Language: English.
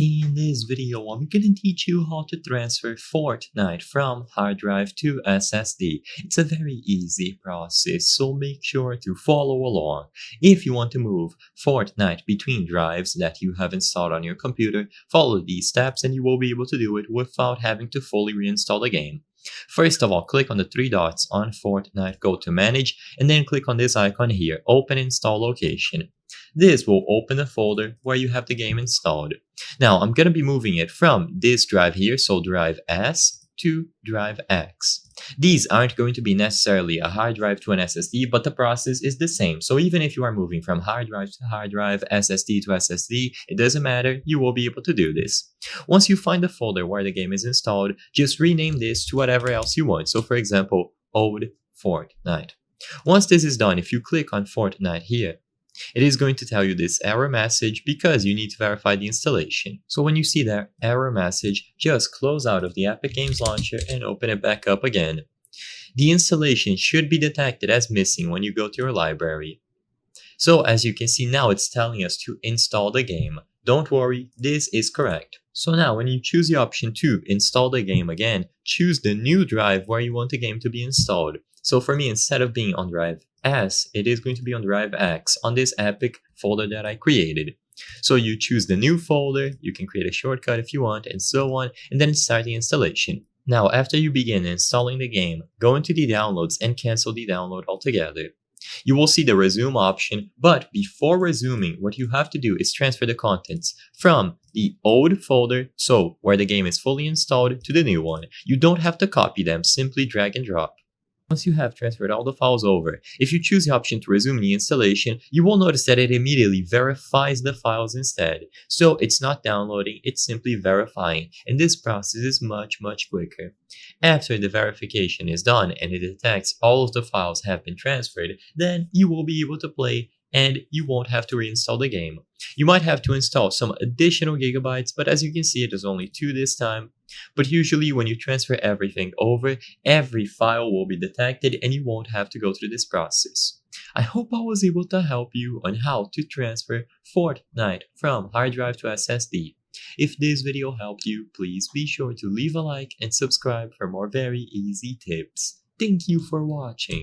In this video, I'm gonna teach you how to transfer Fortnite from hard drive to SSD. It's a very easy process, so make sure to follow along. If you want to move Fortnite between drives that you have installed on your computer, follow these steps and you will be able to do it without having to fully reinstall the game. First of all, click on the three dots on Fortnite, go to Manage, and then click on this icon here, Open Install Location. This will open a folder where you have the game installed. Now, I'm going to be moving it from this drive here, so drive S, to drive X. These aren't going to be necessarily a hard drive to an SSD, but the process is the same. So even if you are moving from hard drive to hard drive, SSD to SSD, it doesn't matter, you will be able to do this. Once you find the folder where the game is installed, just rename this to whatever else you want. So for example, Old Fortnite. Once this is done, if you click on Fortnite here, it is going to tell you this error message because you need to verify the installation. So when you see that error message, just close out of the Epic Games Launcher and open it back up again. The installation should be detected as missing when you go to your library. So as you can see now, it's telling us to install the game. Don't worry, this is correct. So now when you choose the option to install the game again, choose the new drive where you want the game to be installed. So for me, instead of being on drive S, it is going to be on drive X on this Epic folder that I created. So you choose the new folder, you can create a shortcut if you want, and so on, and then start the installation. Now after you begin installing the game, go into the downloads and cancel the download altogether. You will see the resume option, but before resuming, what you have to do is transfer the contents from the old folder, so where the game is fully installed, to the new one. You don't have to copy them, simply drag and drop. Once you have transferred all the files over, if you choose the option to resume the installation, you will notice that it immediately verifies the files instead. So it's not downloading, it's simply verifying, and this process is much quicker. After the verification is done and it detects all of the files have been transferred, then you will be able to play and you won't have to reinstall the game. You might have to install some additional gigabytes, but as you can see, it is only 2 this time. But usually when you transfer everything over, every file will be detected and you won't have to go through this process. I hope I was able to help you on how to transfer Fortnite from hard drive to SSD. If this video helped you, please be sure to leave a like and subscribe for more very easy tips. Thank you for watching.